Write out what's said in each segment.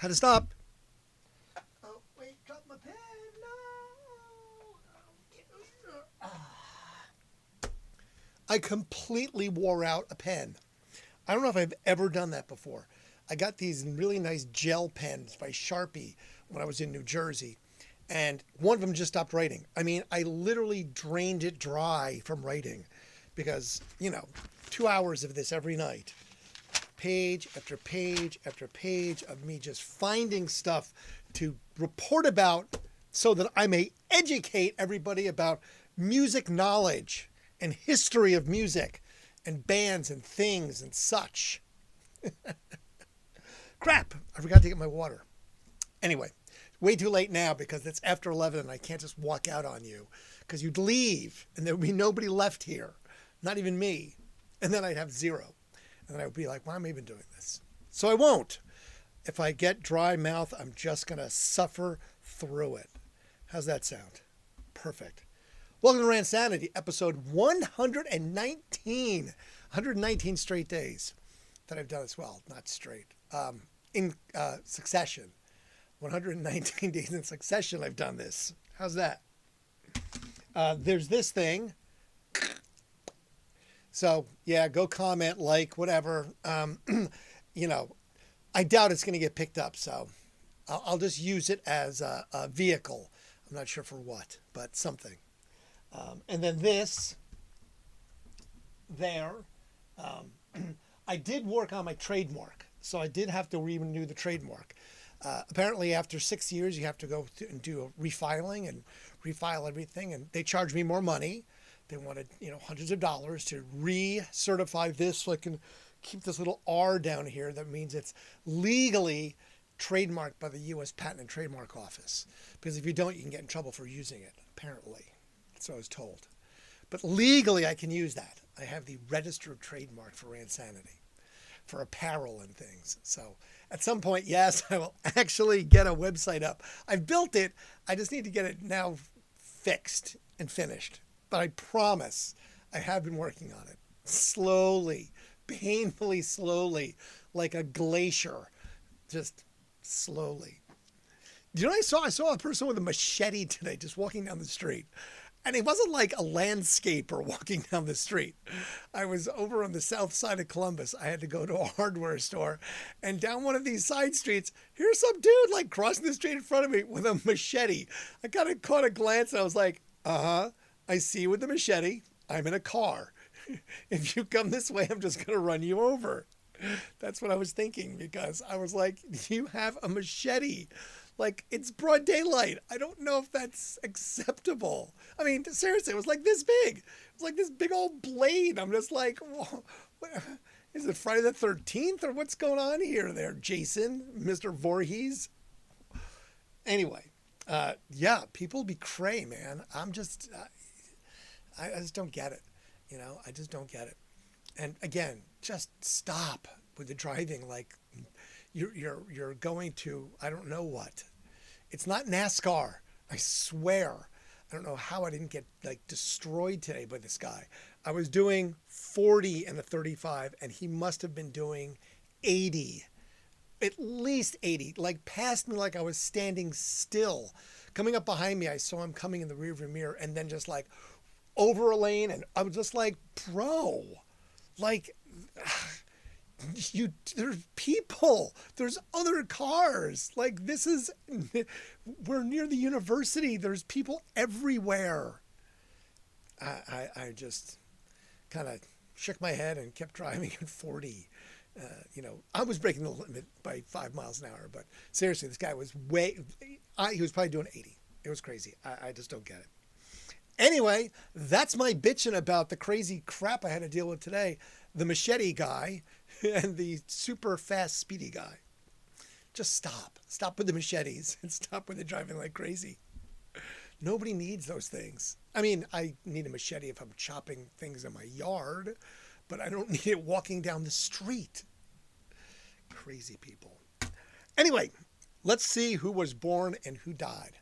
Had to stop. Oh, wait, drop my pen. No. I completely wore out a pen. I don't know if I've ever done that before. I got these really nice gel pens by Sharpie when I was in New Jersey, and one of them just stopped writing. I mean, I literally drained it dry from writing because, 2 hours of this every night. Page after page after page of me just finding stuff to report about so that I may educate everybody about music knowledge and history of music and bands and things and such. Crap, I forgot to get my water. Anyway, way too late now because it's after 11 and I can't just walk out on you because you'd leave and there would be nobody left here, not even me. And then I'd have zero. And then I would be like, why am I even doing this? So I won't. If I get dry mouth, I'm just going to suffer through it. How's that sound? Perfect. Welcome to Randsanity, episode 119. 119 straight days that I've done as well. Not straight. In succession. 119 days in succession I've done this. How's that? There's this thing. So, yeah, go comment, like, whatever. I doubt it's going to get picked up, so I'll just use it as a vehicle. I'm not sure for what, but something. And then this, there, I did work on my trademark, so I did have to renew the trademark. Apparently, after 6 years, you have to go and do a refiling and refile everything, and they charged me more money. They wanted, hundreds of dollars to recertify this so I can keep this little R down here. That means it's legally trademarked by the U.S. Patent and Trademark Office. Because if you don't, you can get in trouble for using it, apparently. So I was told. But legally, I can use that. I have the registered trademark for Randsanity, for apparel and things. So at some point, yes, I will actually get a website up. I've built it. I just need to get it now fixed and finished. But I promise I have been working on it slowly, painfully slowly, like a glacier, just slowly. You know what I saw? I saw a person with a machete today just walking down the street. And it wasn't like a landscaper walking down the street. I was over on the south side of Columbus. I had to go to a hardware store. And down one of these side streets, here's some dude like crossing the street in front of me with a machete. I kind of caught a glance and I was like, I see you with the machete. I'm in a car. If you come this way, I'm just going to run you over. That's what I was thinking because I was like, you have a machete. Like, it's broad daylight. I don't know if that's acceptable. I mean, seriously, it was like this big. It was like this big old blade. I'm just like, whoa, is it Friday the 13th or what's going on here there, Jason, Mr. Voorhees? Anyway, yeah, people be cray, man. I'm just, I just don't get it. I just don't get it. And again, just stop with the driving like you're going to, I don't know what. It's not NASCAR. I swear. I don't know how I didn't get destroyed today by this guy. I was doing 40 in a 35 and he must have been doing 80. At least 80, past me like I was standing still. Coming up behind me, I saw him coming in the rearview mirror and then just over a lane. And I was just like, bro, there's people, there's other cars. We're near the university. There's people everywhere. I just kind of shook my head and kept driving at 40. I was breaking the limit by 5 miles an hour, but seriously, this guy was he was probably doing 80. It was crazy. I just don't get it. Anyway, that's my bitching about the crazy crap I had to deal with today. The machete guy and the super fast, speedy guy. Just stop. Stop with the machetes and stop with the driving like crazy. Nobody needs those things. I mean, I need a machete if I'm chopping things in my yard, but I don't need it walking down the street. Crazy people. Anyway, let's see who was born and who died.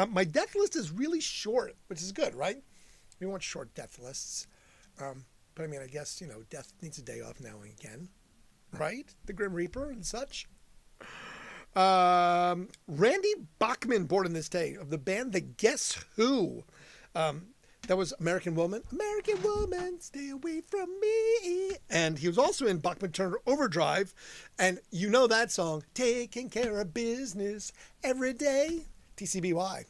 My death list is really short, which is good, right? We want short death lists. But I mean, I guess, death needs a day off now and again, right? The Grim Reaper and such. Randy Bachman, born on this day, of the band The Guess Who. That was American Woman. American Woman, stay away from me. And he was also in Bachman Turner Overdrive. And you know that song, Taking Care of Business Every Day. TCBY.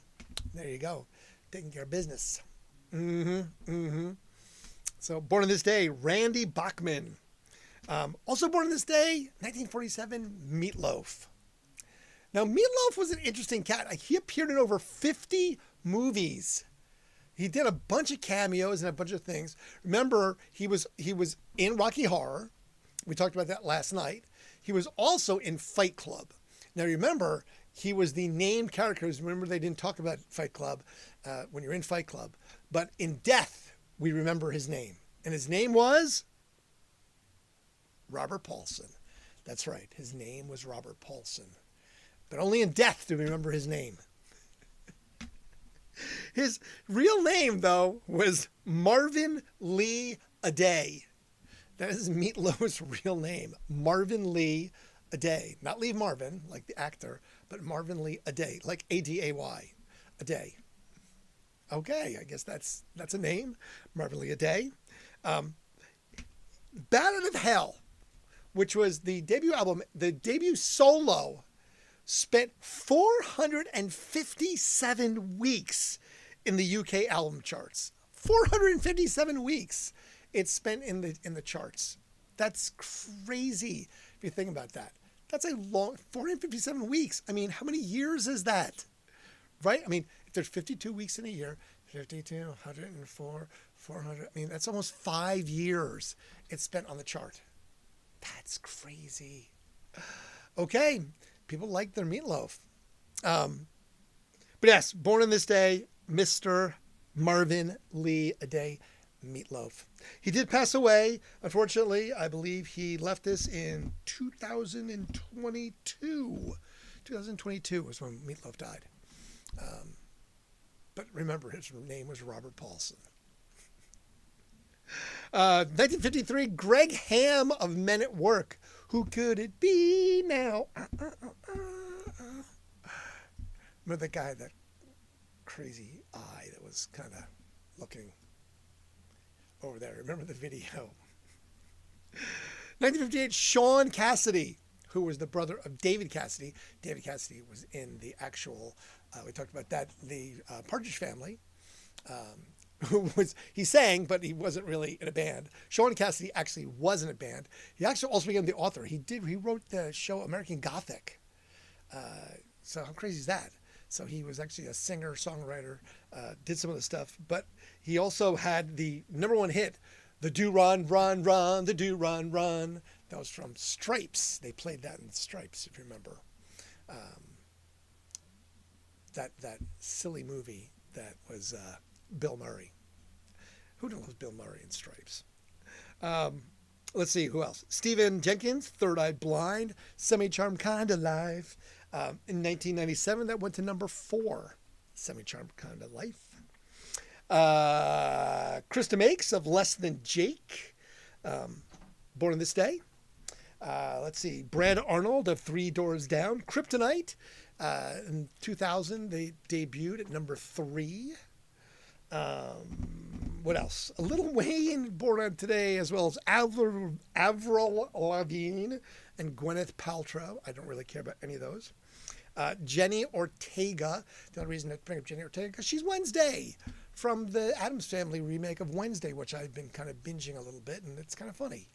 There you go. Taking care of business. So born on this day, Randy Bachman. Also born on this day, 1947, Meatloaf. Now, Meatloaf was an interesting cat. He appeared in over 50 movies. He did a bunch of cameos and a bunch of things. Remember, he was in Rocky Horror. We talked about that last night. He was also in Fight Club. Now, remember, he was the named character. Remember, they didn't talk about Fight Club when you're in Fight Club. But in death, we remember his name. And his name was Robert Paulson. That's right. His name was Robert Paulson. But only in death do we remember his name. His real name, though, was Marvin Lee Aday. That is Meatloaf's real name, Marvin Lee Aday. Not Lee Marvin, like the actor, but Marvin Lee Aday, like A-D-A-Y, Aday. Okay, I guess that's a name, Marvin Lee Aday. Battle of Hell, which was the debut album, the debut solo, spent 457 weeks in the UK album charts. 457 weeks it spent in the charts. That's crazy if you think about that. That's a long 457 weeks. I mean, how many years is that? Right? I mean, if there's 52 weeks in a year, 52, 104, 400. I mean, that's almost 5 years it spent on the chart. That's crazy. Okay. People like their meatloaf. But yes, born on this day, Mr. Marvin Lee Aday, Meatloaf. He did pass away. Unfortunately, I believe he left us in 2022. 2022 was when Meatloaf died. But remember, his name was Robert Paulson. 1953, Greg Ham of Men at Work. Who could it be now? Remember that guy, that crazy eye that was kind of looking over there? Remember the video? 1958, Sean Cassidy, who was the brother of David Cassidy. David Cassidy was in the actual, we talked about that, the Partridge Family. He sang, but he wasn't really in a band. Sean Cassidy actually was in a band. He actually also became the author. He wrote the show American Gothic. So how crazy is that? So he was actually a singer, songwriter, did some of the stuff, but he also had the #1 hit, the Do Run, Run, Run, the Do Run, Run. That was from Stripes. They played that in Stripes, if you remember. That silly movie that was Bill Murray. Who knows Bill Murray in Stripes? Let's see, who else? Stephen Jenkins, Third Eye Blind, Semi-Charmed Kinda Life. In 1997, that went to #4, Semi-Charmed Kinda Life. Krista Makes of Less Than Jake, born on this day. Let's see, Brad Arnold of Three Doors Down. Kryptonite, in 2000, they debuted at #3. What else? A Little Wayne, born on today, as well as Avril Lavigne and Gwyneth Paltrow. I don't really care about any of those. Jenny Ortega. The only reason I bring up Jenny Ortega because she's Wednesday from the Addams Family remake of Wednesday, which I've been kind of binging a little bit, and it's kind of funny.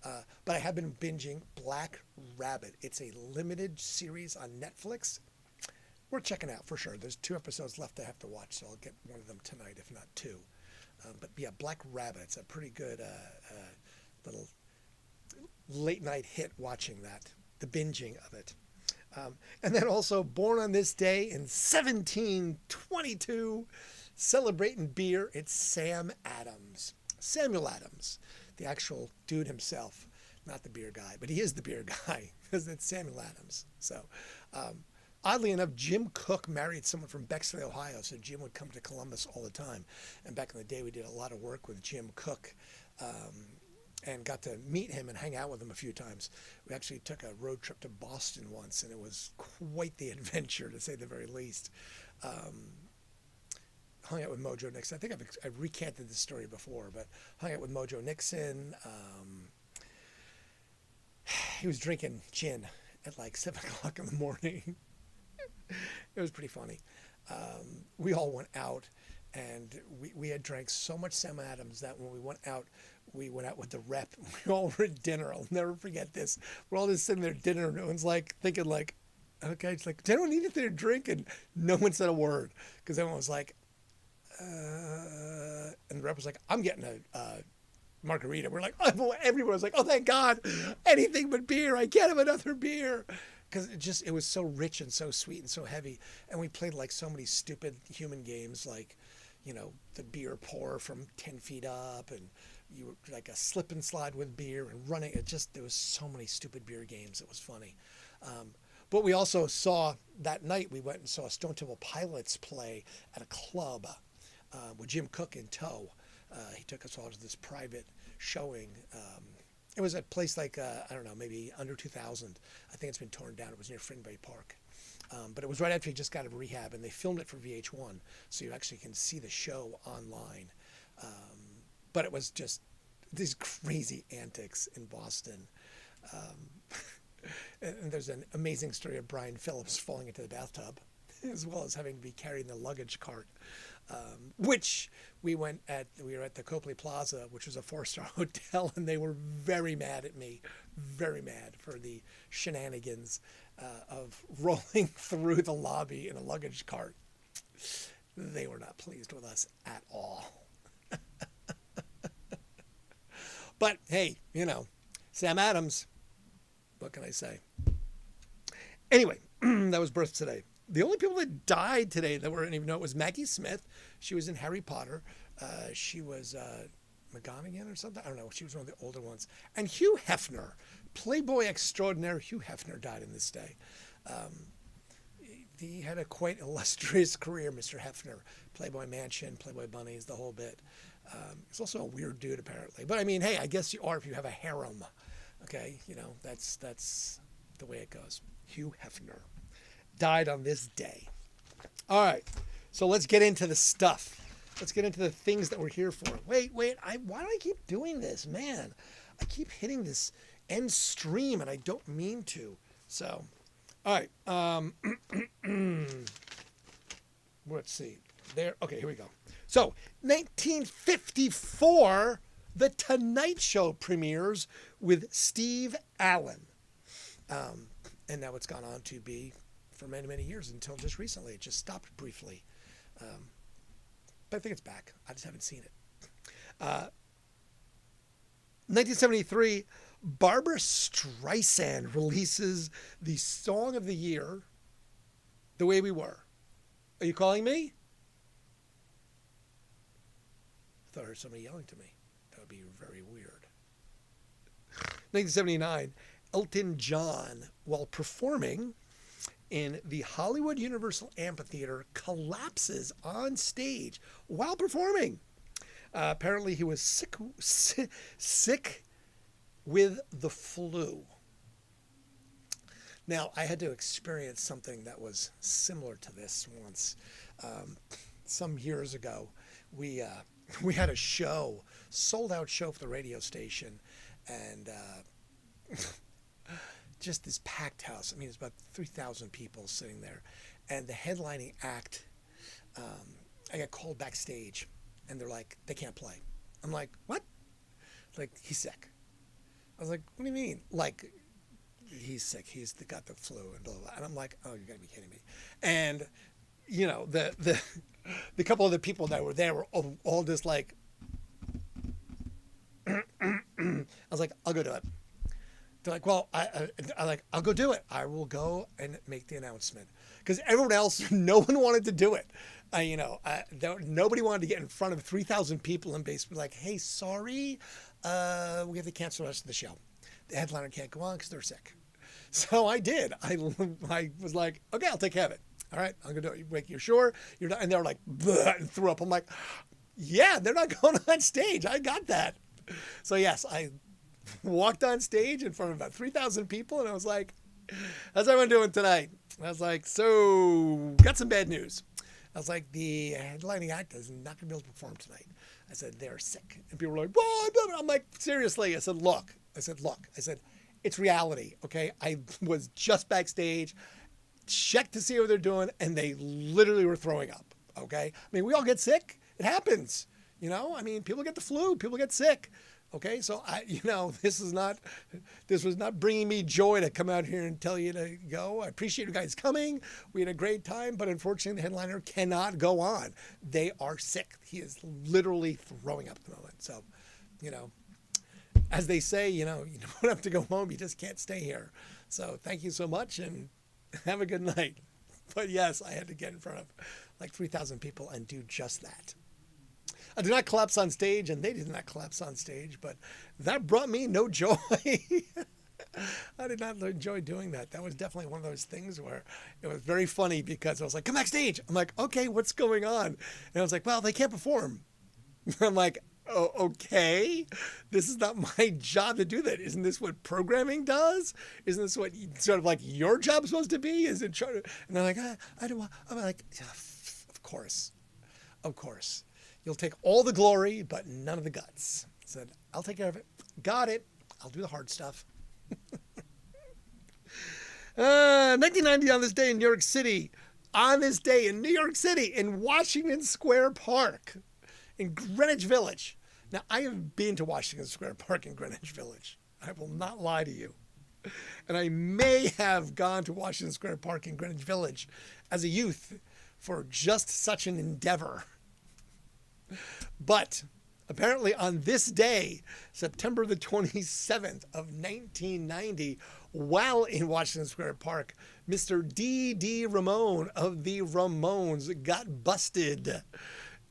But I have been binging Black Rabbit. It's a limited series on Netflix. We're checking out for sure. There's 2 episodes left I have to watch, so I'll get one of them tonight, if not 2. But yeah, Black Rabbit. It's a pretty good little late night hit watching that, the binging of it. And then also born on this day in 1722, celebrating beer, it's Sam Adams. Samuel Adams, the actual dude himself, not the beer guy, but he is the beer guy because it's Samuel Adams. So, oddly enough, Jim Cook married someone from Bexley, Ohio, so Jim would come to Columbus all the time. And back in the day, we did a lot of work with Jim Cook. and got to meet him and hang out with him a few times. We actually took a road trip to Boston once, and it was quite the adventure, to say the very least. Hung out with Mojo Nixon. I think I've recanted this story before, but hung out with Mojo Nixon. He was drinking gin at like 7 o'clock in the morning. It was pretty funny. We all went out, and we had drank so much Sam Adams that when we went out with the rep. We all were at dinner. I'll never forget this. We're all just sitting there at dinner, and everyone's like thinking like, okay, it's like, does anyone need anything to drink? And no one said a word, because everyone was like, and the rep was like, I'm getting a margarita. We're like, oh, everyone was like, oh, thank God, anything but beer. I can't have another beer. Because it was so rich and so sweet and so heavy. And we played like so many stupid human games, like, the beer pour from 10 feet up, and you were like a slip and slide with beer and running. There was so many stupid beer games. It was funny. But we also that night we went and saw Stone Temple Pilots play at a club with Jim Cook in tow. He took us all to this private showing. It was a place like, I don't know, maybe under 2,000. I think it's been torn down. It was near Frinbury Park. But it was right after he just got out of rehab, and they filmed it for VH1, so you actually can see the show online. But it was just these crazy antics in Boston. And there's an amazing story of Brian Phillips falling into the bathtub, as well as having to be carried in the luggage cart. Which we were at the Copley Plaza, which was a 4-star hotel, and they were very mad at me, very mad for the shenanigans of rolling through the lobby in a luggage cart. They were not pleased with us at all. But hey, Sam Adams, what can I say? Anyway, that was birth today. The only people that died today that we didn't even know was Maggie Smith. She was in Harry Potter. She was McGonagall or something. I don't know. She was one of the older ones. And Hugh Hefner, Playboy extraordinaire Hugh Hefner, died in this day. He had a quite illustrious career, Mr. Hefner. Playboy Mansion, Playboy Bunnies, the whole bit. He's also a weird dude, apparently. But I mean, hey, I guess you are if you have a harem. Okay, that's the way it goes. Hugh Hefner died on this day. All right, so let's get into the stuff. Let's get into the things that we're here for. Wait, why do I keep doing this, man? I keep hitting this end stream, and I don't mean to. So, all right. Let's see. There. Okay, here we go. So, 1954, The Tonight Show premieres with Steve Allen. And now it's gone on to be for many, many years until just recently. It just stopped briefly. But I think it's back. I just haven't seen it. 1973, Barbra Streisand releases the Song of the Year, The Way We Were. Are you calling me? I thought I heard somebody yelling to me. That would be very weird. 1979, Elton John, while performing in the Hollywood Universal Amphitheater, collapses on stage while performing. Apparently he was sick with the flu. Now, I had to experience something that was similar to this once. Some years ago, we had a show, sold-out show for the radio station, and just this packed house. I mean, it's about 3,000 people sitting there. And the headlining act, I got called backstage, and they're like, they can't play. I'm like, what? Like, he's sick. I was like, what do you mean? Like, he's sick. He's got the flu and blah, blah, blah. And I'm like, oh, you got to be kidding me. And, the couple of the people that were there were all just like, I was like, I'll go do it. They're like, well, I'll go do it. I will go and make the announcement. Because everyone else, no one wanted to do it. Nobody wanted to get in front of 3,000 people and basically like, hey, sorry, we have to cancel the rest of the show. The headliner can't go on because they're sick. So I did. I was like, okay, I'll take care of it. All right, I'm going to do it. Like, you're sure? You're not? And they were like, bleh, and threw up. I'm like, yeah, they're not going on stage. I got that. So yes, I walked on stage in front of about 3,000 people, and I was like, how's everyone doing tonight? I was like, so, got some bad news. I was like, the headlining act is not going to be able to perform tonight. I said, they're sick. And people were like, what? I'm like, seriously? I said, look. I said, it's reality, okay? I was just backstage, checked to see what they're doing, and they literally were throwing up, okay? I mean, we all get sick. It happens, you know? I mean, people get the flu. People get sick. Okay, so this was not bringing me joy to come out here and tell you to go. I appreciate you guys coming. We had a great time, but unfortunately, the headliner cannot go on. They are sick. He is literally throwing up at the moment. So, as they say, you don't have to go home. You just can't stay here. So, thank you so much, and have a good night. But yes, I had to get in front of like 3,000 people and do just that. I did not collapse on stage, and they did not collapse on stage, but that brought me no joy. I did not enjoy doing that. That was definitely one of those things where it was very funny because I was like, come backstage. I'm like, okay, what's going on? And I was like, well, they can't perform. I'm like, oh, okay. This is not my job to do that. Isn't this what programming does? Isn't this what sort of like your job is supposed to be? Is it trying to? And they're like, I don't want. I'm like, yeah, of course. You'll take all the glory, but none of the guts. I said, I'll take care of it. Got it. I'll do the hard stuff. 1990 on this day in New York City. On this day in New York City, in Washington Square Park, in Greenwich Village. Now, I have been to Washington Square Park in Greenwich Village. I will not lie to you. And I may have gone to Washington Square Park in Greenwich Village as a youth for just such an endeavor. But apparently on this day, September the 27th of 1990, while in Washington Square Park, Mr. D.D. Ramone of the Ramones got busted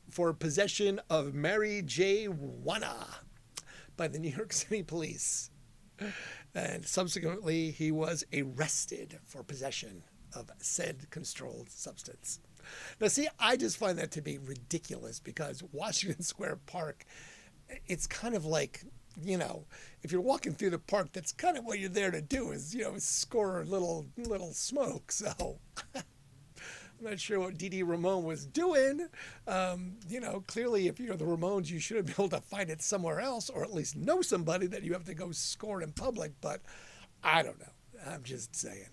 for possession of Mary J. Wanna by the New York City police. And subsequently, he was arrested for possession of said controlled substance. Now, see, I just find that to be ridiculous because Washington Square Park, it's kind of like, if you're walking through the park, that's kind of what you're there to do is, score a little smoke. So I'm not sure what D.D. Ramone was doing. Clearly, if you're the Ramones, you should be able to find it somewhere else or at least know somebody that you have to go score in public. But I don't know. I'm just saying.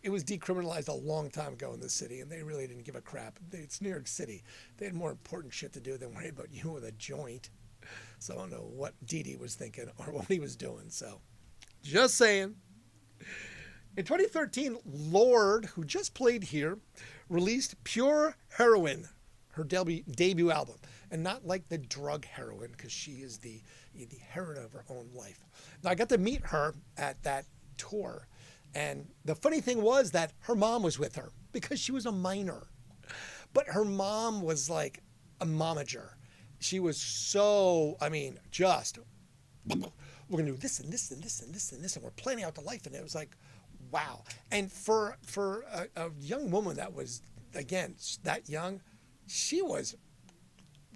It was decriminalized a long time ago in the city, and they really didn't give a crap. It's New York City. They had more important shit to do than worry about you with a joint. So I don't know what Dee was thinking or what he was doing. So just saying. In 2013, Lorde, who just played here, released Pure Heroin, her debut album. And not like the drug heroin, because she is the heroine of her own life. Now, I got to meet her at that tour. And the funny thing was that her mom was with her because she was a minor. But her mom was like a momager. She was so, just, we're going to do this and this and this and this and this. And we're planning out the life. And it was like, wow. And for a young woman that was, again, that young, she was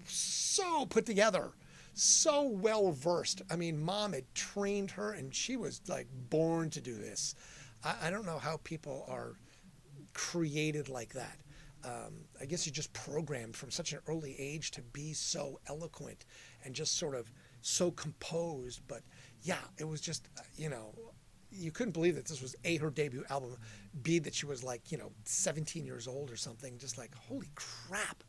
so put together. So well versed. Mom had trained her and she was like born to do this. I don't know how people are created like that. I guess you're just programmed from such an early age to be so eloquent and just sort of so composed. But yeah, it was just, you couldn't believe that this was A, her debut album, B, that she was like, 17 years old or something. Just like, holy crap.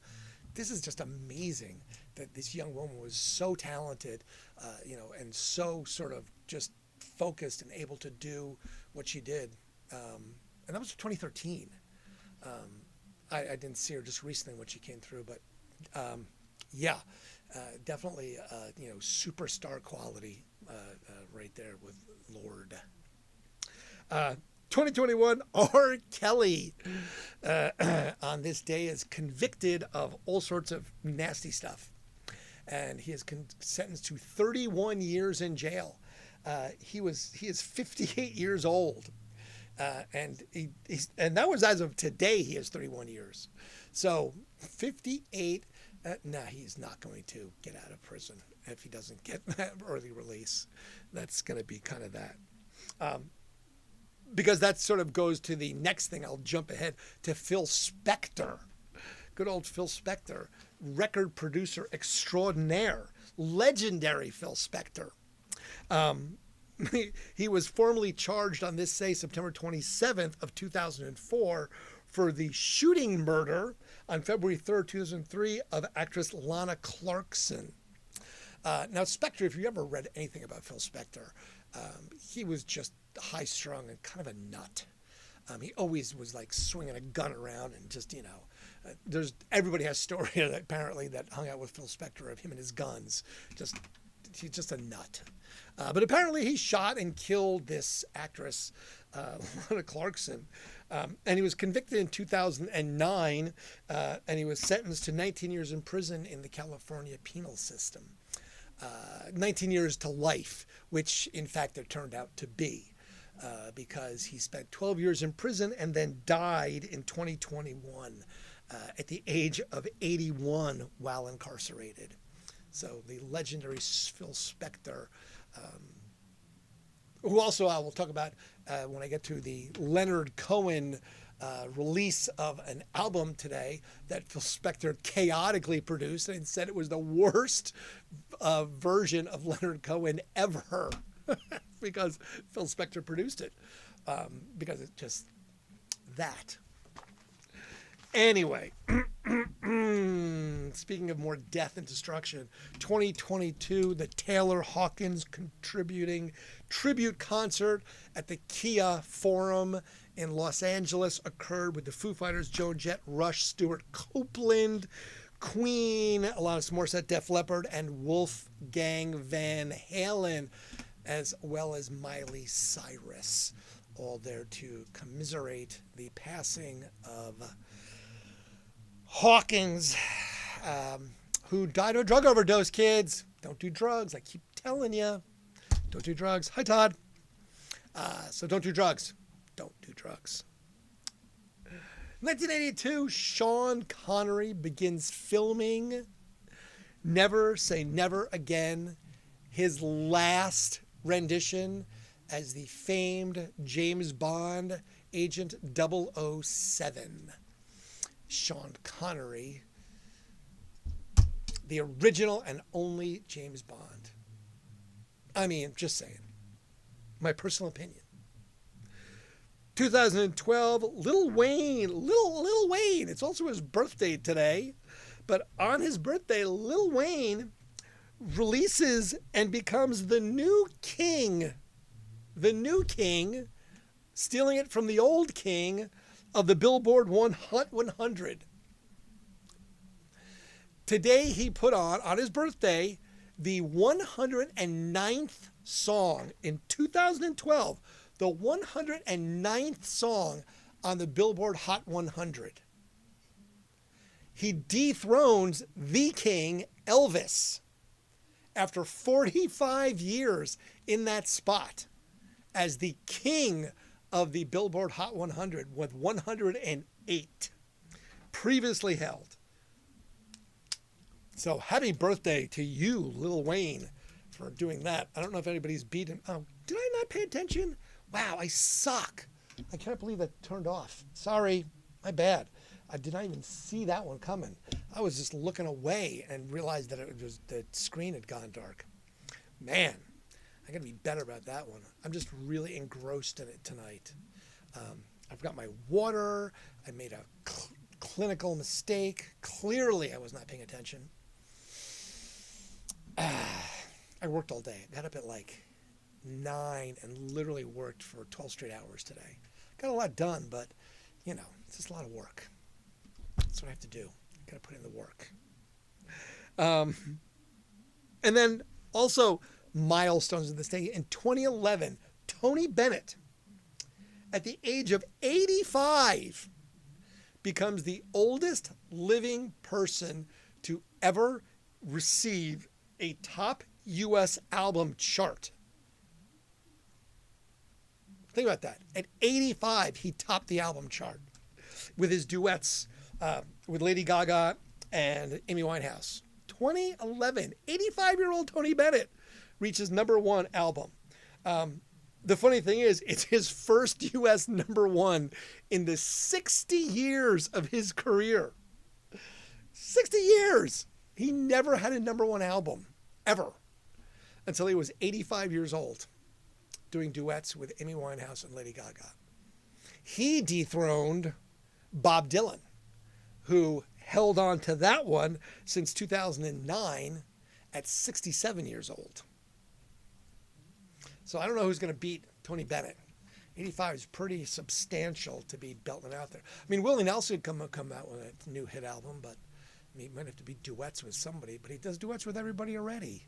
This is just amazing that this young woman was so talented, and so sort of just focused and able to do what she did. And that was 2013. I didn't see her just recently when she came through, but definitely, superstar quality right there with Lorde. 2021, R. Kelly on this day is convicted of all sorts of nasty stuff. And he is sentenced to 31 years in jail. He is 58 years old. And that was as of today, he has 31 years. So 58, No, he's not going to get out of prison if he doesn't get that early release. That's going to be kind of that. Because that sort of goes to the next thing. I'll jump ahead to Phil Spector. Good old Phil Spector, record producer extraordinaire, legendary Phil Spector. He was formally charged on this day, September 27th of 2004, for the shooting murder on February 3rd, 2003 of actress Lana Clarkson. Now, Spector, if you ever read anything about Phil Spector, he was just high-strung and kind of a nut. He always was like swinging a gun around and just, everybody has a story apparently that hung out with Phil Spector of him and his guns. He's just a nut. But apparently he shot and killed this actress, Lana Clarkson. And he was convicted in 2009, and he was sentenced to 19 years in prison in the California penal system. 19 years to life, which in fact it turned out to be, because he spent 12 years in prison and then died in 2021 at the age of 81 while incarcerated. So the legendary Phil Spector, who also I will talk about when I get to the Leonard Cohen release of an album today that Phil Spector chaotically produced and said it was the worst version of Leonard Cohen ever because Phil Spector produced it, because it's just that. Anyway, speaking of more death and destruction, 2022, the Taylor Hawkins contributing tribute concert at the Kia Forum in Los Angeles occurred with the Foo Fighters, Joan Jett, Rush, Stewart Copeland, Queen, Alanis Morissette, Def Leppard, and Wolfgang Van Halen, as well as Miley Cyrus, all there to commiserate the passing of Hawkins, who died of a drug overdose, kids. Don't do drugs. I keep telling you. Don't do drugs. Hi, Todd. So don't do drugs. Don't do drugs. 1982, Sean Connery begins filming Never Say Never Again, his last rendition as the famed James Bond agent 007. Sean Connery, the original and only James Bond. I mean, just saying. My personal opinion. 2012, Lil Wayne. It's also his birthday today. But on his birthday, Lil Wayne releases and becomes the new king. The new king, stealing it from the old king of the Billboard Hot 100. Today he put on his birthday, the 109th song in 2012, the 109th song on the Billboard Hot 100. He dethrones the king, Elvis, after 45 years in that spot as the king of the Billboard Hot 100 with 108 previously held. So happy birthday to you, Lil Wayne, for doing that. I don't know if anybody's beat him. Oh, did I not pay attention? Wow, I suck. I can't believe that turned off. Sorry, my bad. I did not even see that one coming. I was just looking away and realized that the screen had gone dark. Man, I got to be better about that one. I'm just really engrossed in it tonight. I've got my water. I made a clinical mistake. Clearly, I was not paying attention. I worked all day. I got up at like 9 and literally worked for 12 straight hours today. Got a lot done, but, it's just a lot of work. That's what I have to do. Got to put in the work. And then also milestones of this day. In 2011, Tony Bennett, at the age of 85, becomes the oldest living person to ever receive a top U.S. album chart. Think about that. At 85, he topped the album chart with his duets with Lady Gaga and Amy Winehouse. 2011, 85-year-old Tony Bennett reaches #1 album. The funny thing is, it's his first U.S. #1 in the 60 years of his career. 60 years! He never had a #1 album, ever, until he was 85 years old, doing duets with Amy Winehouse and Lady Gaga. He dethroned Bob Dylan, who held on to that one since 2009 at 67 years old. So I don't know who's going to beat Tony Bennett. 85 is pretty substantial to be belting out there. I mean, Willie Nelson could come out with a new hit album, but he might have to be duets with somebody. But he does duets with everybody already.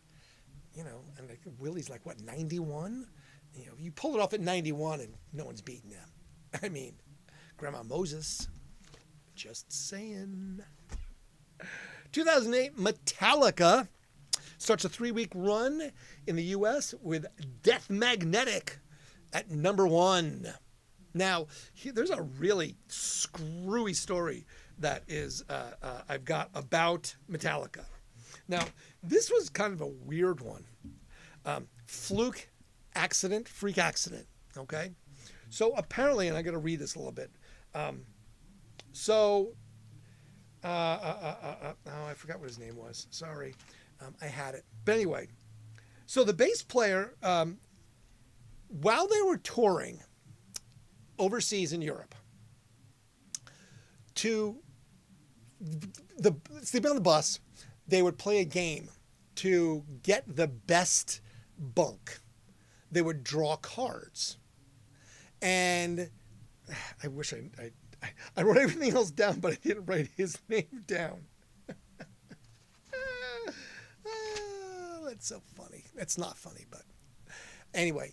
You know, and like, Willie's like, what, 91? You know, you pull it off at 91 and no one's beating him. I mean, Grandma Moses. Just saying. 2008, Metallica starts a 3-week run in the U.S. with Death Magnetic at #1. Now, there's a really screwy story that is I've got about Metallica. Now, this was kind of a weird one. Freak accident, okay? So apparently, and I got to read this a little bit. I forgot what his name was. Sorry. I had it. But anyway, so the bass player, while they were touring overseas in Europe, sleeping on the bus, they would play a game to get the best bunk. They would draw cards. And I wish I wrote everything else down, but I didn't write his name down. That's so funny. That's not funny, but anyway.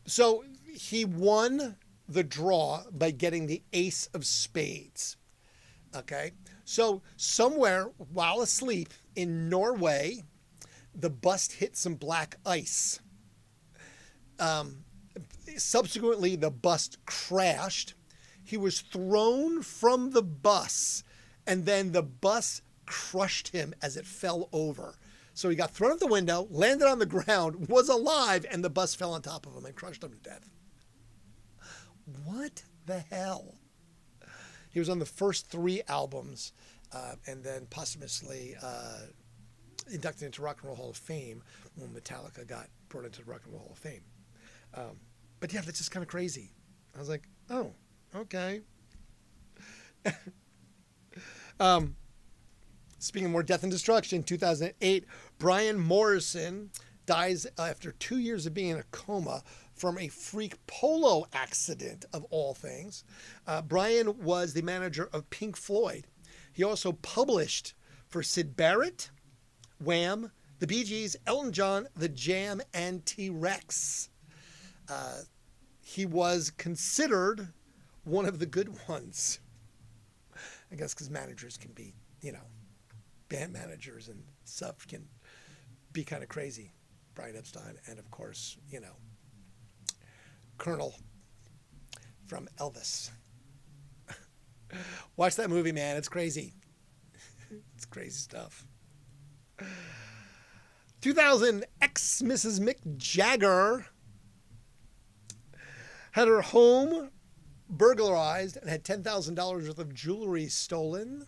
So he won the draw by getting the ace of spades. Okay. So somewhere while asleep in Norway, the bus hit some black ice. Subsequently, the bus crashed. He was thrown from the bus, and then the bus crushed him as it fell over. So he got thrown out the window, landed on the ground, was alive, and the bus fell on top of him and crushed him to death. What the hell? He was on the first 3 albums, and then posthumously inducted into Rock and Roll Hall of Fame when Metallica got brought into the Rock and Roll Hall of Fame. But yeah, that's just kind of crazy. I was like, oh, okay. Speaking of more death and destruction, 2008, Brian Morrison dies after 2 years of being in a coma from a freak polo accident, of all things. Brian was the manager of Pink Floyd. He also published for Syd Barrett, Wham, the Bee Gees, Elton John, The Jam, and T-Rex. He was considered one of the good ones. I guess because managers can be, band managers and stuff can be kind of crazy. Brian Epstein and, of course, Colonel from Elvis. Watch that movie, man. It's crazy. It's crazy stuff. 2000, ex-Mrs. Mick Jagger had her home burglarized and had $10,000 worth of jewelry stolen,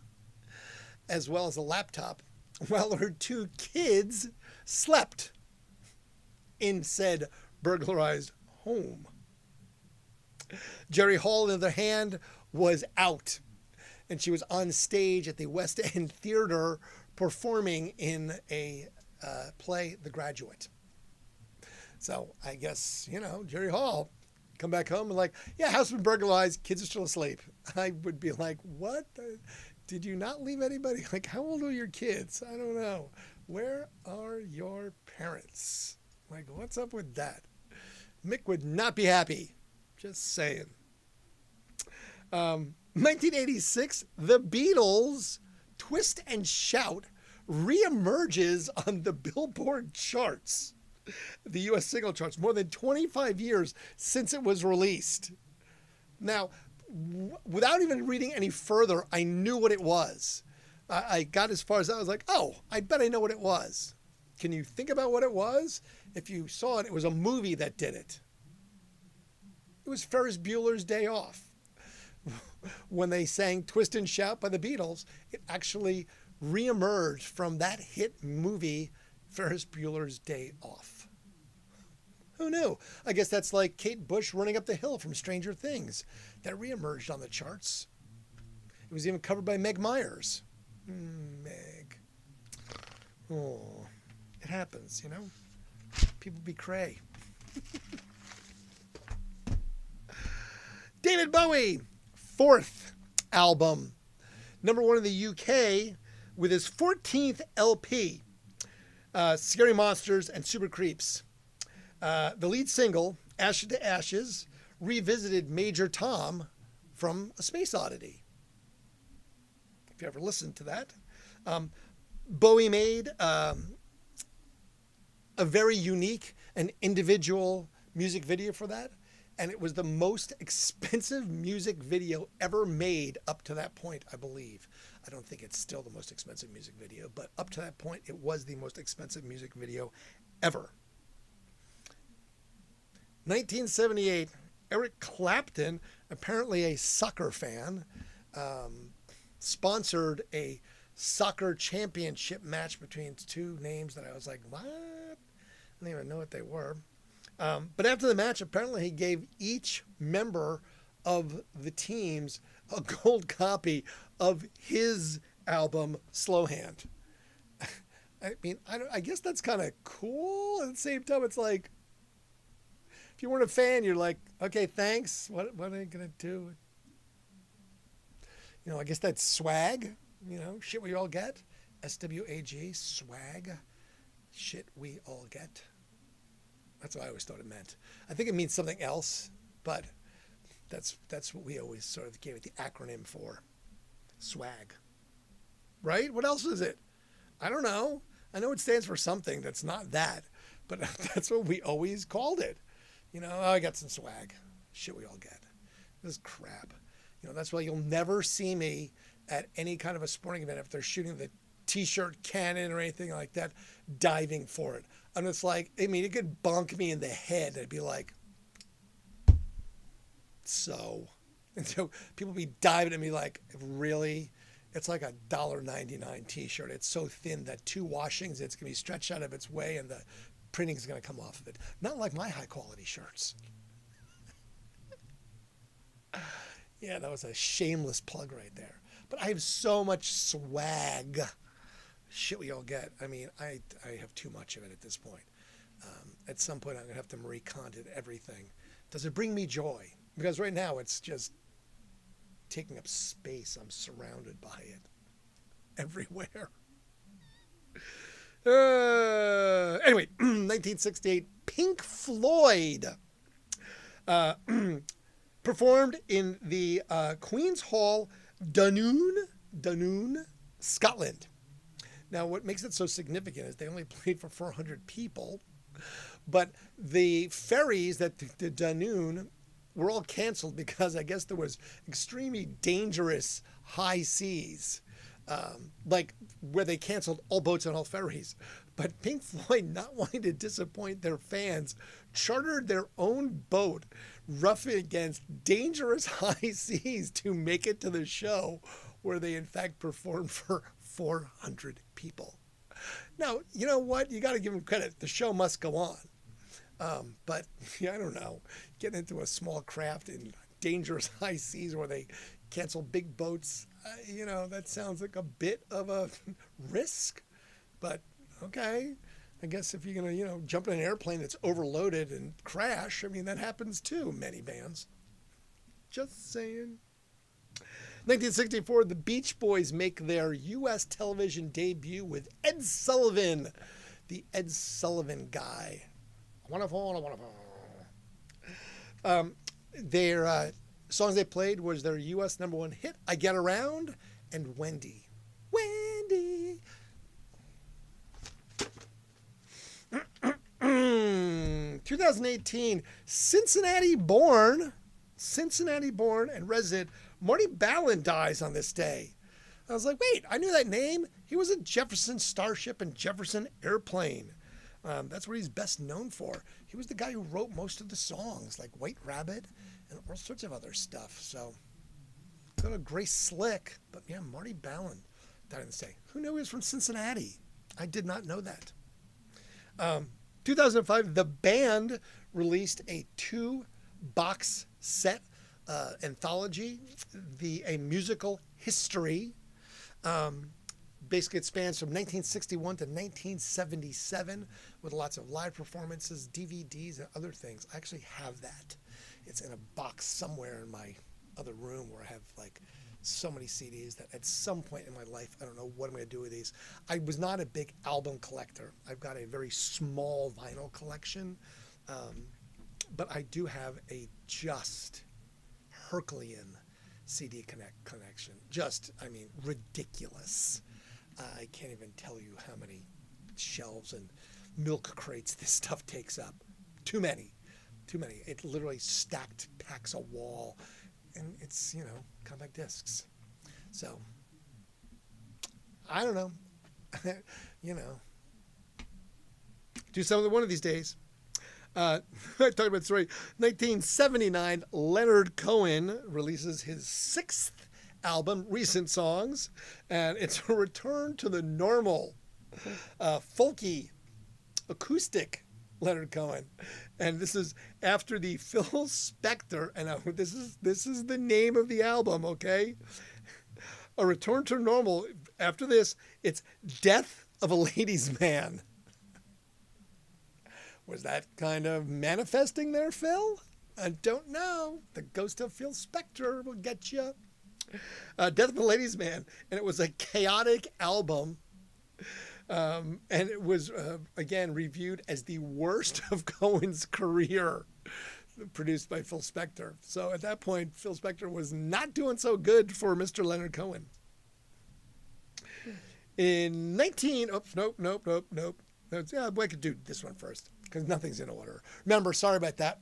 as well as a laptop, while her 2 kids slept in said burglarized home. Jerry Hall, on the other hand, was out, and she was on stage at the West End Theater performing in a play, The Graduate. So I guess, Jerry Hall, come back home and yeah, house been burglarized, kids are still asleep. I would be like, what? Did you not leave anybody? How old are your kids? I don't know. Where are your parents? What's up with that? Mick would not be happy. Just saying. 1986, The Beatles' Twist and Shout reemerges on the Billboard charts, the U.S. single charts, more than 25 years since it was released. Now, without even reading any further, I knew what it was. I got as far as I was like, oh, I bet I know what it was. Can you think about what it was? If you saw it, it was a movie that did it. It was Ferris Bueller's Day Off. When they sang Twist and Shout by the Beatles, it actually reemerged from that hit movie, Ferris Bueller's Day Off. Who knew? I guess that's like Kate Bush running up the hill from Stranger Things. That reemerged on the charts. It was even covered by Meg Myers. Meg. Oh, it happens, you know? People be cray. David Bowie, fourth album. Number one in the UK with his 14th LP, Scary Monsters and Super Creeps. The lead single, Ashes to Ashes, revisited Major Tom from A Space Oddity. If you ever listened to that. Bowie made a very unique and individual music video for that. And it was the most expensive music video ever made up to that point, I believe. I don't think it's still the most expensive music video, but up to that point, it was the most expensive music video ever. 1978, Eric Clapton, apparently a soccer fan, sponsored a soccer championship match between two names that I was like, what? I don't even know what they were. But after the match, apparently he gave each member of the teams a gold copy of his album, Slow Hand. I mean, I guess that's kind of cool. At the same time, it's like, if you weren't a fan, you're like, okay, thanks. What are you going to do? You know, I guess that's swag. You know, shit we all get. SWAG, swag. Shit we all get. That's what I always thought it meant. I think it means something else, but that's what we always sort of gave it the acronym for. Swag. Right? What else is it? I don't know. I know it stands for something that's not that, but that's what we always called it. You know, oh, I got some swag. Shit we all get. This is crap. You know, that's why you'll never see me at any kind of a sporting event if they're shooting the T-shirt cannon or anything like that, diving for it. And it's like, I mean, it could bonk me in the head. I'd be like, so. And so people be diving at me like, really? It's like a $1.99 T-shirt. It's so thin that 2 washings, it's going to be stretched out of its way and the printing is going to come off of it. Not like my high-quality shirts. Yeah, that was a shameless plug right there. But I have so much swag. Shit we all get. I mean, I have too much of it at this point. At some point, I'm going to have to Marie Kondo everything. Does it bring me joy? Because right now, it's just taking up space. I'm surrounded by it everywhere. Anyway, 1968, Pink Floyd performed in the Queen's Hall, Dunoon, Scotland. Now, what makes it so significant is they only played for 400 people, but the ferries that to Dunoon were all canceled because I guess there was extremely dangerous high seas, like where they canceled all boats and all ferries. But Pink Floyd, not wanting to disappoint their fans, chartered their own boat, roughing against dangerous high seas to make it to the show, where they in fact performed for 400 people. Now, you know what? You got to give them credit. The show must go on. But yeah, I don't know. Getting into a small craft in dangerous high seas where they cancel big boats, you know, that sounds like a bit of a risk. But okay, I guess if you're going to, you know, jump in an airplane that's overloaded and crash, I mean, that happens too, many bands. Just saying. 1964, the Beach Boys make their U.S. television debut with Ed Sullivan, the Ed Sullivan guy. Their songs they played was their U.S. #1 hit, I Get Around, and Wendy. Wendy. 2018, Cincinnati born and resident Marty Ballin dies on this day. I was like, wait, I knew that name. He was in Jefferson Starship and Jefferson Airplane. That's what he's best known for. He was the guy who wrote most of the songs, like White Rabbit and all sorts of other stuff. So, got a Grace Slick, but yeah, Marty Balin died in the day. Who knew he was from Cincinnati? I did not know that. 2005, the band released a 2-box set anthology, a musical history. Basically, it spans from 1961 to 1977 with lots of live performances, DVDs, and other things. I actually have that. It's in a box somewhere in my other room where I have like so many CDs that at some point in my life, I don't know what I'm going to do with these. I was not a big album collector. I've got a very small vinyl collection, but I do have a just Herculean CD collection. Just, I mean, ridiculous. I can't even tell you how many shelves and milk crates this stuff takes up. Too many. It literally packs a wall. And it's, compact discs. So, I don't know. Do something one of these days. I talked about the story. 1979, Leonard Cohen releases his 6th album, Recent Songs. And it's a return to the normal, folky, acoustic Leonard Cohen, and this is after the Phil Spector, and this is the name of the album, okay? A return to normal. After this, it's Death of a Ladies' Man. Was that kind of manifesting there, Phil? I don't know. The ghost of Phil Spector will get you. Death of a Ladies' Man, and it was a chaotic album. And it was, again, reviewed as the worst of Cohen's career, produced by Phil Spector. So at that point, Phil Spector was not doing so good for Mr. Leonard Cohen. In nope. Yeah, I could do this one first, because nothing's in order. Remember, sorry about that.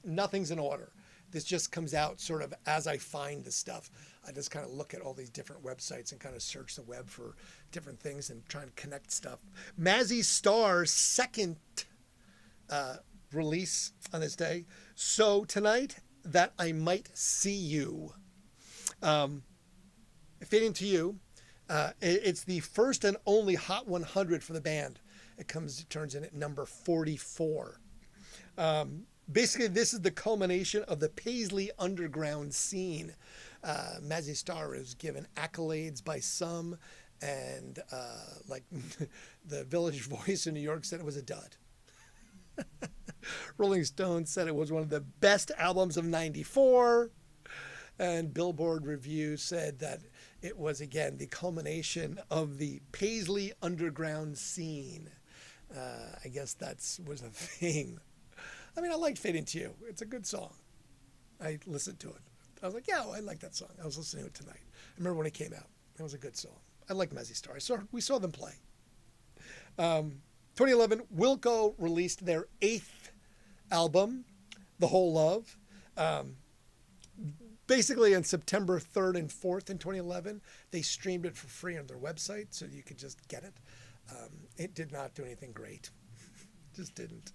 Nothing's in order. This just comes out sort of as I find the stuff. I just kind of look at all these different websites and kind of search the web for different things and try and connect stuff. Mazzy Star's 2nd release on this day. So tonight, That I Might See You. Fading to You. It's the first and only Hot 100 for the band. It turns in at number 44. Basically, this is the culmination of the Paisley underground scene. Mazzy Star is given accolades by some, and like the Village Voice in New York said it was a dud. Rolling Stone said it was one of the best albums of '94, and Billboard Review said that it was, again, the culmination of the Paisley underground scene. I guess that was a thing. I mean, I liked Fade Into You. It's a good song. I listened to it. I was like, yeah, I like that song. I was listening to it tonight. I remember when it came out. It was a good song. I like Mazzy Star. We saw them play. 2011, Wilco released their 8th album, The Whole Love. Basically, on September 3rd and 4th in 2011, they streamed it for free on their website, so you could just get it. It did not do anything great. Just didn't.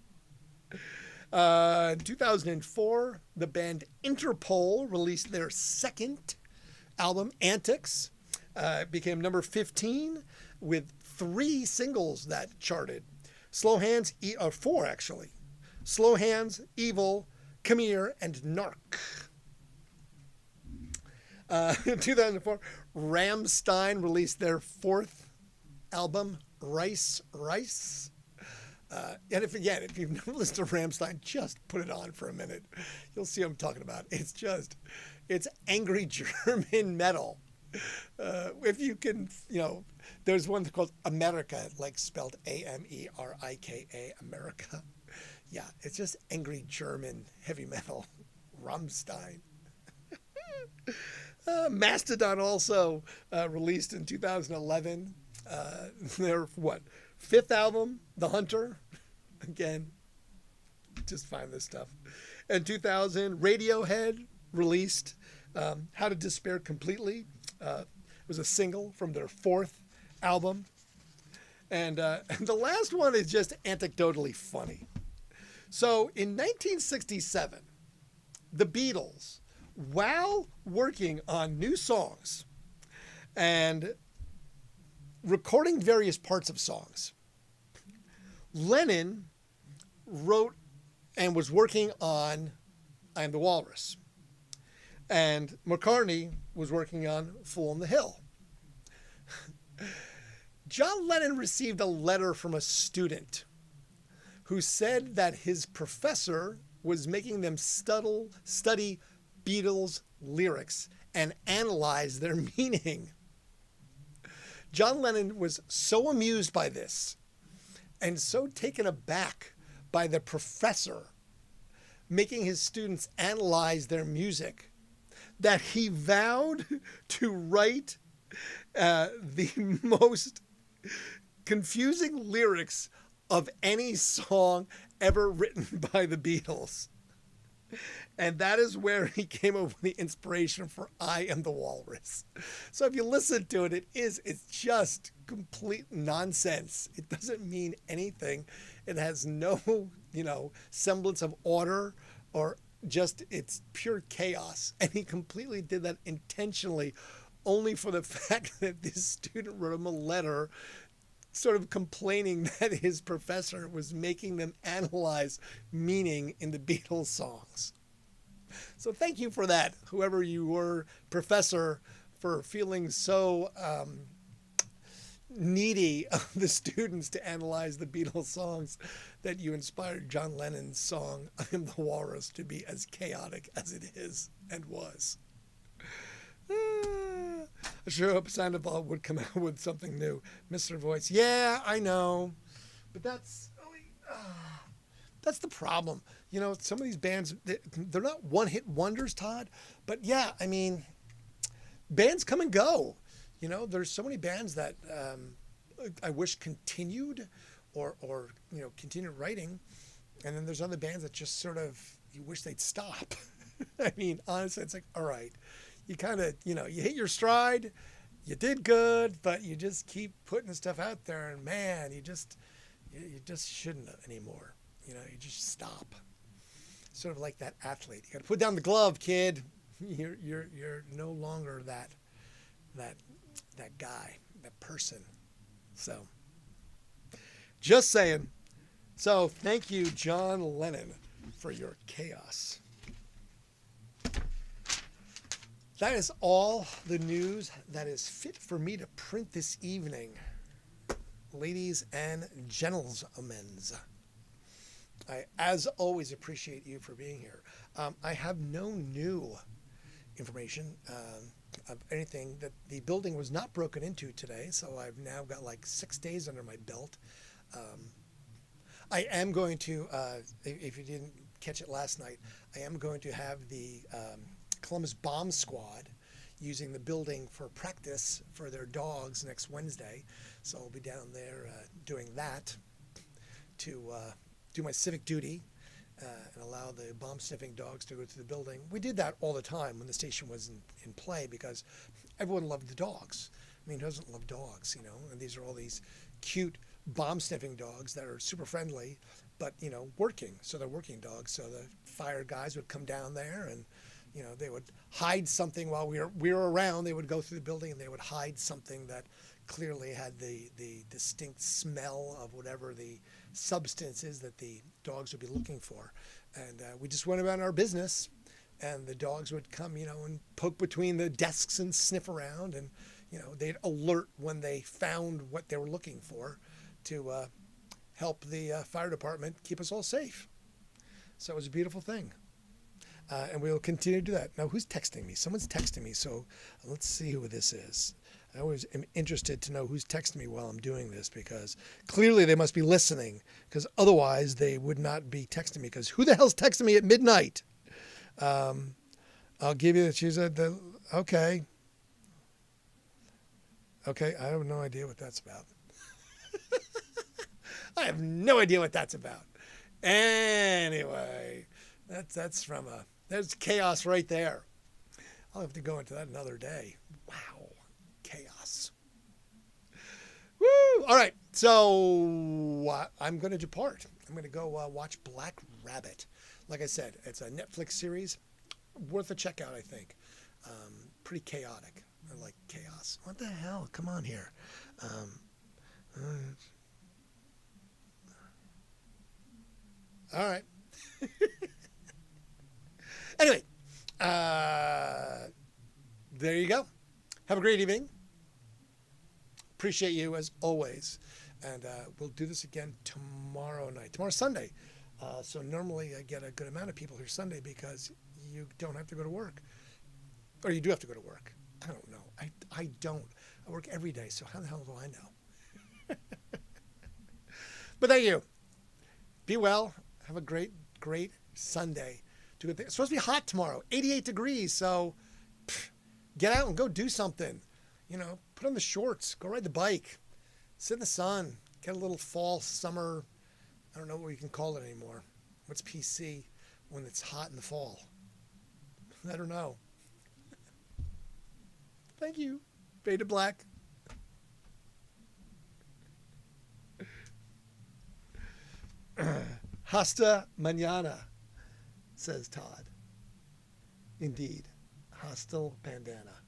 In 2004, the band Interpol released their 2nd album, Antics. It became number 15 with 3 singles that charted. 4 actually. Slow Hands, Evil, Come Here, and Narc. In 2004, Rammstein released their 4th album, Rice. And if you've never listened to Rammstein, just put it on for a minute. You'll see what I'm talking about. It's angry German metal. If you can, there's one called America, like spelled Amerika, America. Yeah, it's just angry German heavy metal. Rammstein. Mastodon also released in 2011 their 5th album, The Hunter. Again, just find this stuff. In 2000, Radiohead released How to Despair Completely. was a single from their fourth album. And the last one is just anecdotally funny. So in 1967, the Beatles, while working on new songs and recording various parts of songs, Lennon wrote and was working on I Am the Walrus. And McCartney was working on Fool on the Hill. John Lennon received a letter from a student who said that his professor was making them study Beatles lyrics and analyze their meaning. John Lennon was so amused by this and so taken aback by the professor making his students analyze their music that he vowed to write the most confusing lyrics of any song ever written by the Beatles. And that is where he came up with the inspiration for I Am the Walrus. So if you listen to it, it's just complete nonsense. It doesn't mean anything. It has no, semblance of order or just it's pure chaos. And he completely did that intentionally only for the fact that this student wrote him a letter sort of complaining that his professor was making them analyze meaning in the Beatles songs. So thank you for that, whoever you were, professor, for feeling so needy of the students to analyze the Beatles songs that you inspired John Lennon's song, I Am the Walrus, to be as chaotic as it is and was. I sure hope Sandoval would come out with something new. Mr. Voice, yeah, I know. But that's the problem. Some of these bands, they're not one-hit wonders, Todd. But yeah, I mean, bands come and go. There's so many bands that I wish continued or continued writing. And then there's other bands that just sort of, you wish they'd stop. I mean, honestly, it's like, all right. You kind of, you hit your stride, you did good, but you just keep putting stuff out there, and man, you just shouldn't anymore. You just stop. Sort of like that athlete. You got to put down the glove, kid. You're no longer that guy, that person. So, just saying. So, thank you, John Lennon, for your chaos. That is all the news that is fit for me to print this evening, ladies and gentlemen. I, as always, appreciate you for being here. I have no new information of anything. That the building was not broken into today, so I've now got like 6 days under my belt. I am going to, if you didn't catch it last night, I am going to have the Columbus Bomb Squad using the building for practice for their dogs next Wednesday. So I'll be down there doing that to do my civic duty and allow the bomb sniffing dogs to go to the building. We did that all the time when the station was in play because everyone loved the dogs. I mean, who doesn't love dogs, And these are all these cute bomb sniffing dogs that are super friendly, but, working. So they're working dogs. So the fire guys would come down there and they would hide something while we were around. They would go through the building and they would hide something that clearly had the distinct smell of whatever the substance is that the dogs would be looking for. And we just went about our business, and the dogs would come, and poke between the desks and sniff around, and they'd alert when they found what they were looking for to help the fire department keep us all safe. So it was a beautiful thing. And we'll continue to do that. Now, who's texting me? Someone's texting me, so let's see who this is. I always am interested to know who's texting me while I'm doing this, because clearly they must be listening, because otherwise they would not be texting me, because who the hell's texting me at midnight? I'll give you, she said, okay. Okay, I have no idea what that's about. I have no idea what that's about. Anyway, that's from there's chaos right there. I'll have to go into that another day. Wow, chaos. Woo! All right. So I'm going to depart. I'm going to go watch Black Rabbit. Like I said, it's a Netflix series. Worth a check out, I think. Pretty chaotic. I like chaos. What the hell? Come on here. All right. Anyway, there you go. Have a great evening. Appreciate you as always. And we'll do this again tomorrow night. Tomorrow's Sunday. So normally I get a good amount of people here Sunday because you don't have to go to work. Or you do have to go to work. I don't know. I don't. I work every day, so how the hell do I know? But thank you. Be well. Have a great, great Sunday. Do good things. It's supposed to be hot tomorrow. 88 degrees, so get out and go do something. You know, put on the shorts. Go ride the bike. Sit in the sun. Get a little fall, summer. I don't know what you can call it anymore. What's PC when it's hot in the fall? I don't know. Thank you. Fade to black. Hasta mañana, says Todd. Indeed. Hostile bandana.